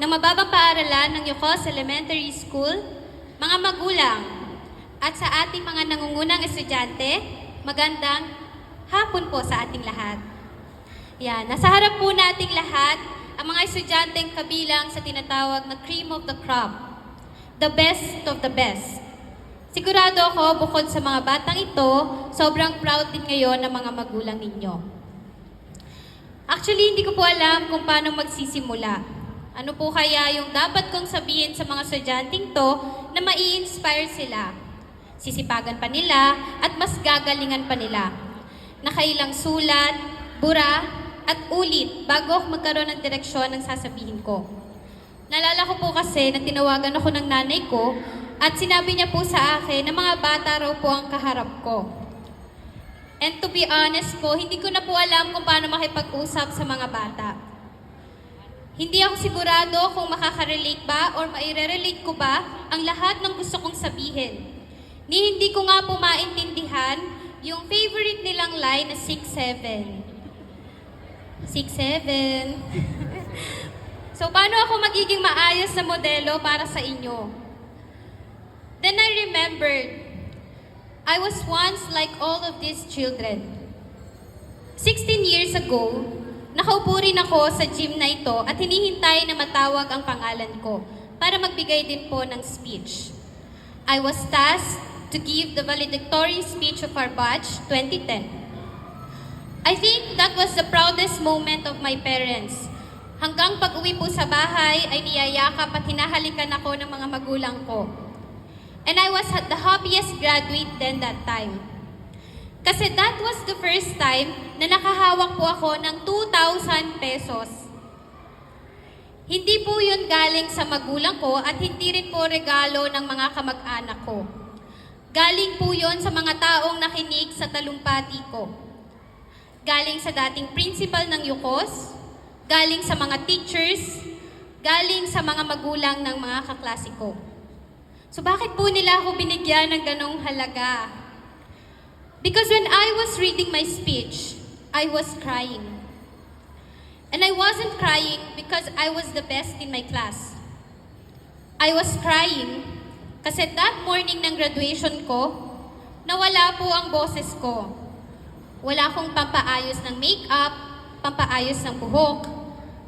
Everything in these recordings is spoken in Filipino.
ng mababang paaralan ng Yocos Elementary School, mga magulang, at sa ating mga nangungunang estudyante, magandang hapon po sa ating lahat. Yan, nasa harap po nating lahat ang mga estudyanteng kabilang sa tinatawag na cream of the crop, the best of the best. Sigurado ako, bukod sa mga batang ito, sobrang proud din ngayon ng mga magulang ninyo. Actually, hindi ko po alam kung paano magsisimula. Ano po kaya yung dapat kong sabihin sa mga estudyanteng to na mai-inspire sila? Sisipagan pa nila at mas gagalingan pa nila. Nakailang sulat, bura, at ulit bago ako magkaroon ng direksyon ng sasabihin ko. Naalala ko po kasi na tinawagan ako ng nanay ko at sinabi niya po sa akin na mga bata raw po ang kaharap ko. And to be honest po, hindi ko na po alam kung paano makipag-usap sa mga bata. Hindi ako sigurado kung makaka-relate ba or maire-relate ko ba ang lahat ng gusto kong sabihin. Ni hindi ko nga po maintindihan yung favorite nilang line na 6'7". 6'7". So, paano ako magiging maayos na modelo para sa inyo? Then I remembered, I was once like all of these children. 16 years ago, nakaupo rin ako sa gym na ito at hinihintay na matawag ang pangalan ko para magbigay din po ng speech. I was tasked to give the valedictory speech of our batch 2010. I think that was the proudest moment of my parents. Hanggang pag-uwi po sa bahay ay niyayakap at hinahalikan ako ng mga magulang ko. And I was the happiest graduate then that time. Kasi that was the first time na nakahawak po ako ng 2,000 pesos. Hindi po yun galing sa magulang ko at hindi rin po regalo ng mga kamag-anak ko. Galing po yun sa mga taong nakinig sa talumpati ko. Galing sa dating principal ng Yocos, galing sa mga teachers, galing sa mga magulang ng mga kaklase ko. So bakit po nila ako binigyan ng ganong halaga? Because when I was reading my speech, I was crying. And I wasn't crying because I was the best in my class. I was crying kasi that morning ng graduation ko, nawala po ang boses ko. Wala akong pampaayos ng makeup, pampaayos ng buhok.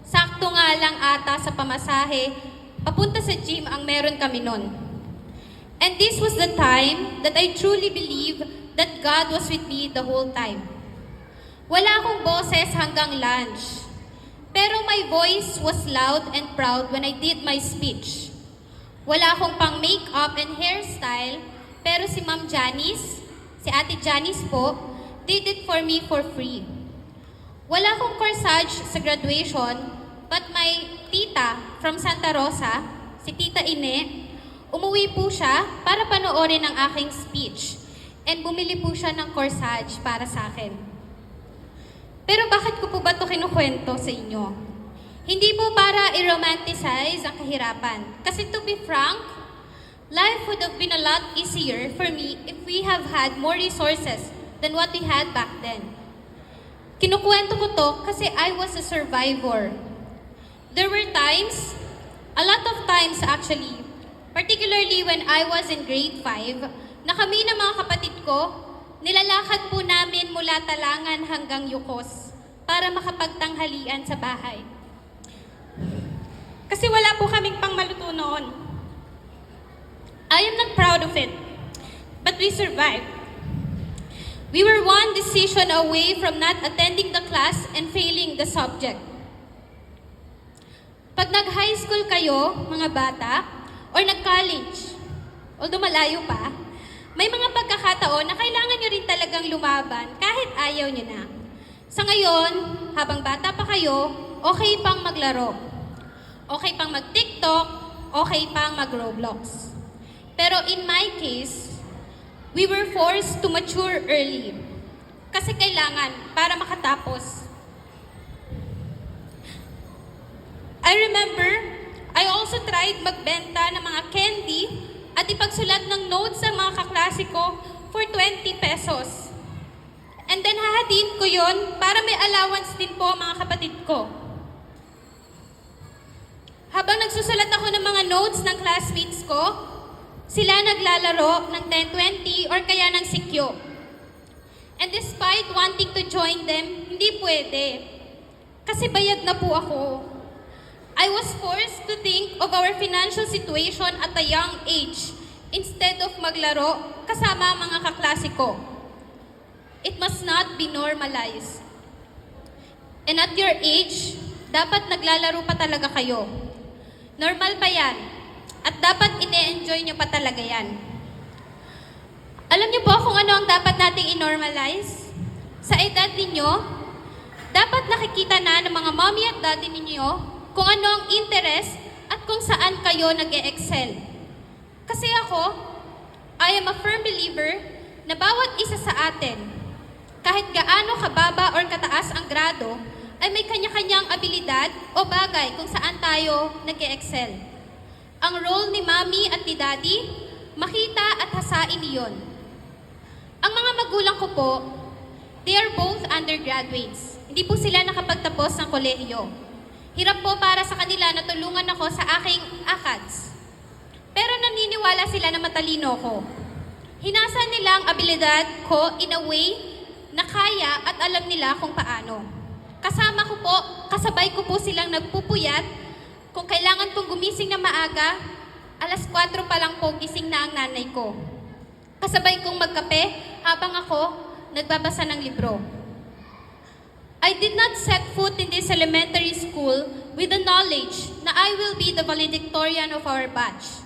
Sakto nga lang ata sa pamasahe, papunta sa gym ang meron kami nun. And this was the time that I truly believe that God was with me the whole time. Wala akong boses hanggang lunch. Pero my voice was loud and proud when I did my speech. Wala akong pang makeup and hairstyle, pero si Ma'am Janice, si Ate Janice po, did it for me for free. Wala akong corsage sa graduation, but my tita from Santa Rosa, si Tita Ine, umuwi po siya para panoorin ang aking speech and bumili po siya ng corsage para sa akin. Pero bakit ko po ba ito kinukwento sa inyo? Hindi po para i-romanticize ang kahirapan. Kasi to be frank, life would have been a lot easier for me if we have had more resources than what we had back then. Kinukwento ko to kasi I was a survivor. There were times, a lot of times actually, particularly when I was in grade 5, na kami ng mga kapatid ko, nilalakad po namin mula Talangan hanggang Yocos para makapagtanghalian sa bahay. Kasi wala po kaming pangmaluto noon. I am not proud of it, but we survived. We were one decision away from not attending the class and failing the subject. Pag nag-high school kayo, mga bata, or nag-college, although malayo pa, may mga pagkakataon na kailangan nyo rin talagang lumaban kahit ayaw nyo na. Sa ngayon, habang bata pa kayo, okay pang maglaro. Okay pang mag-TikTok, okay pang mag-Roblox. Pero in my case, we were forced to mature early. Kasi kailangan para makatapos. I remember, I also tried magbenta ng mga candy at ipagsulat ng notes sa mga kaklase ko for 20 pesos. And then hahatiin ko yon para may allowance din po ang mga kapatid ko. Habang nagsusulat ako ng mga notes ng classmates ko, sila naglalaro ng 10-20 or kaya ng sikyo. And despite wanting to join them, hindi pwede. Kasi bayad na po ako. I was forced to think of our financial situation at a young age instead of maglaro kasama ang mga kaklase ko. It must not be normalized. And at your age, dapat naglalaro pa talaga kayo. Normal pa yan. At dapat ine-enjoy nyo pa talaga yan. Alam niyo po kung ano ang dapat nating i-normalize? Sa edad ninyo, dapat nakikita na ng mga mommy at daddy ninyo kung ano ang interest at kung saan kayo nag-e-excel. Kasi ako, I am a firm believer na bawat isa sa atin, kahit gaano kababa or kataas ang grado, ay may kanya-kanyang abilidad o bagay kung saan tayo nag-e-excel. Ang role ni mommy at ni daddy, makita at hasain iyon. Ang mga magulang ko po, they are both undergraduates. Hindi po sila nakapagtapos ng kolehiyo. Hirap po para sa kanila na tulungan ako sa aking ACADS. Pero naniniwala sila na matalino ko. Hinasa nila ang abilidad ko in a way na kaya at alam nila kung paano. Kasama ko po, kasabay ko po silang nagpupuyat. Kung kailangan kong gumising na maaga, 4:00 pa lang po gising na ang nanay ko. Kasabay kong magkape habang ako nagbabasa ng libro. I did not set foot in this elementary school with the knowledge na I will be the valedictorian of our batch.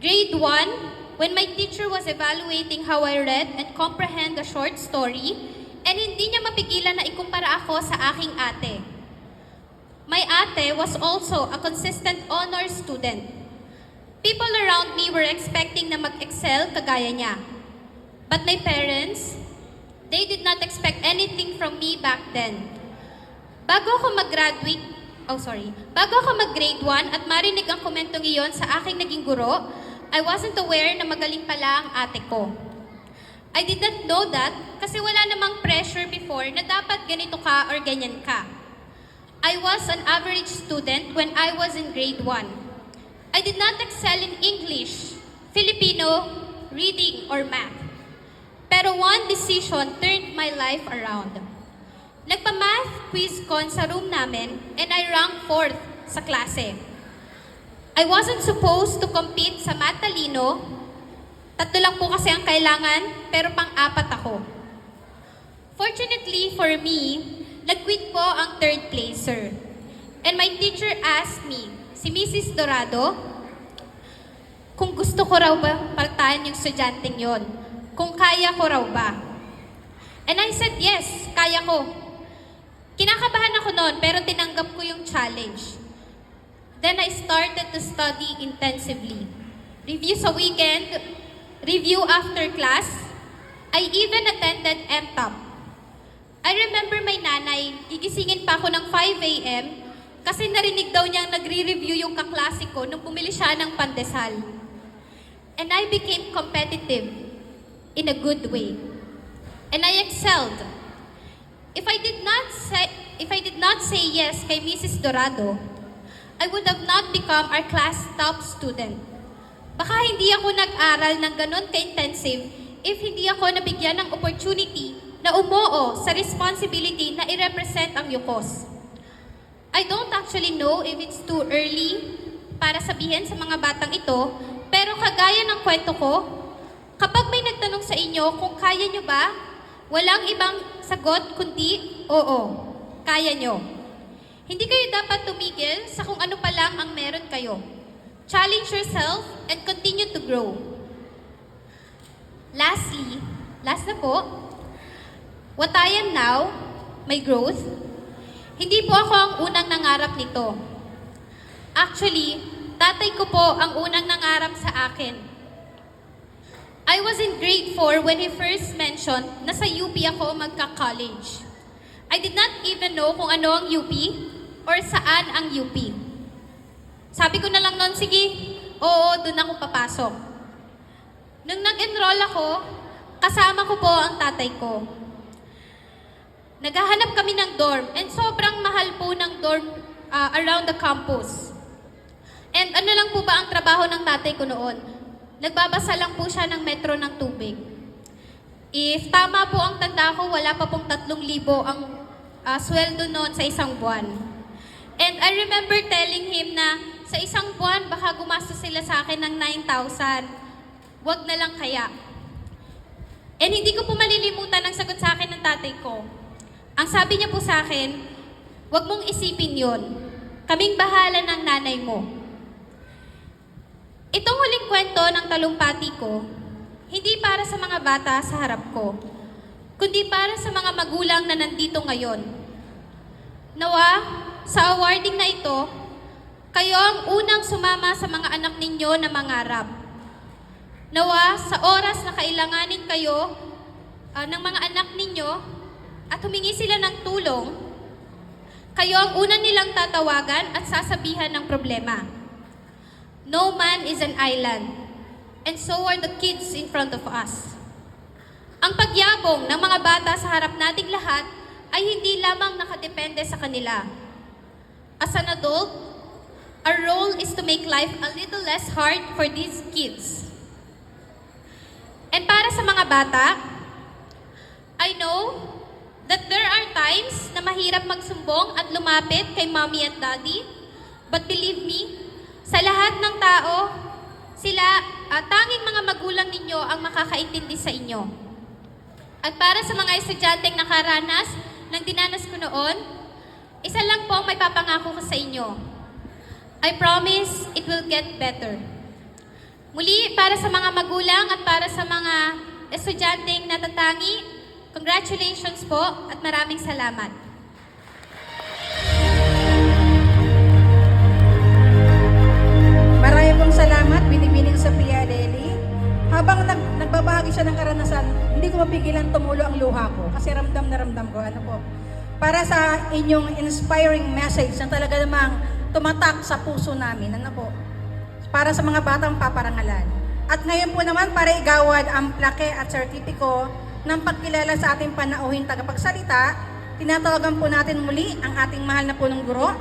Grade 1, when my teacher was evaluating how I read and comprehend a short story, and hindi niya mapigilan na ikumpara ako sa aking ate. My ate was also a consistent honor student. People around me were expecting na mag-excel kagaya niya. But my parents, they did not expect anything from me back then. Bago ako mag-grade 1 at marinig ang komentong iyon sa aking naging guro, I wasn't aware na magaling pala ang ate ko. I did not know that kasi wala namang pressure before na dapat ganito ka or ganyan ka. I was an average student when I was in grade 1. I did not excel in English, Filipino, reading, or math. Pero one decision turned my life around. Nagpa-math quiz con sa room namin and I ranked 4th sa klase. I wasn't supposed to compete sa math talino. 3 lang po kasi ang kailangan, pero pang-4 ako. Fortunately for me, nag-quit po ang 3rd placer. And my teacher asked me, si Mrs. Dorado, kung gusto ko raw ba partahan yung estudyanteng yon. Kung kaya ko raw ba? And I said, yes, kaya ko. Kinakabahan ako noon, pero tinanggap ko yung challenge. Then I started to study intensively. Review sa weekend, review after class. I even attended MTOP. I remember my nanay, gigisingin pa ako ng 5 a.m. kasi narinig daw niyang nagre-review yung kaklase ko nung bumili siya ng pandesal. And I became competitive in a good way. And I excelled. If I did not say yes kay Mrs. Dorado, I would have not become our class top student. Baka hindi ako nag-aral ng ganun ka-intensive if hindi ako nabigyan ng opportunity na umuo sa responsibility na i-represent ang YUKOS. I don't actually know if it's too early para sabihin sa mga batang ito, pero kagaya ng kwento ko, kapag may nagtanong sa inyo kung kaya nyo ba, walang ibang sagot kundi oo, kaya nyo. Hindi kayo dapat tumigil sa kung ano pa lang ang meron kayo. Challenge yourself and continue to grow. Lastly, last na po, what I am now, my growth, hindi po ako ang unang nangarap nito. Actually, tatay ko po ang unang nangarap sa akin. I was in grade 4 when he first mentioned na sa UP ako magka-college. I did not even know kung ano ang UP or saan ang UP. Sabi ko na lang noon, sige, oo, doon ako papasok. Nung nag-enroll ako, kasama ko po ang tatay ko. Naghahanap kami ng dorm and sobrang mahal po ng dorm around the campus. And ano lang po ba ang trabaho ng tatay ko noon? Nagbabasa lang po siya ng metro ng tubig. If tama po ang tanda ko, wala pa pong 3,000 ang sweldo noon sa isang buwan. And I remember telling him na sa isang buwan, baka gumastos sila sa akin ng 9,000. Wag na lang kaya. And hindi ko po malilimutan ang sagot sa akin ng tatay ko. Ang sabi niya po sa akin, wag mong isipin yon. Kaming bahala ng nanay mo. Itong huling kwento ng talumpati ko, hindi para sa mga bata sa harap ko, kundi para sa mga magulang na nandito ngayon. Nawa, sa awarding na ito, kayo ang unang sumama sa mga anak ninyo na mangarap. Nawa, sa oras na kailanganin kayo ng mga anak ninyo at humingi sila ng tulong, kayo ang una nilang tatawagan at sasabihan ng problema. No man is an island, and so are the kids in front of us. Ang pagyabong ng mga bata sa harap nating lahat ay hindi lamang nakadepende sa kanila. As an adult, our role is to make life a little less hard for these kids. And para sa mga bata, I know that there are times na mahirap magsumbong at lumapit kay mommy at daddy, but believe me, sa lahat ng tao, sila tanging mga magulang ninyo ang makakaintindi sa inyo. At para sa mga estudyanteng nakaranas ng dinanas ko noon, isa lang po ang may papangako ko sa inyo. I promise it will get better. Muli, para sa mga magulang at para sa mga estudyanteng natatangi, congratulations po at maraming salamat. Maraming pong salamat, Binibining Sophia Lely. Habang nagbabahagi siya ng karanasan, hindi ko mapigilan tumulo ang luha ko kasi ramdam na ramdam ko. Ano po? Para sa inyong inspiring message na talaga namang tumatak sa puso namin. Ano po? Para sa mga batang paparangalan. At ngayon po naman para igawad ang plaque at sertipiko ng pagkilala sa ating panauhing tagapagsalita, tinatawagan po natin muli ang ating mahal na punong guro,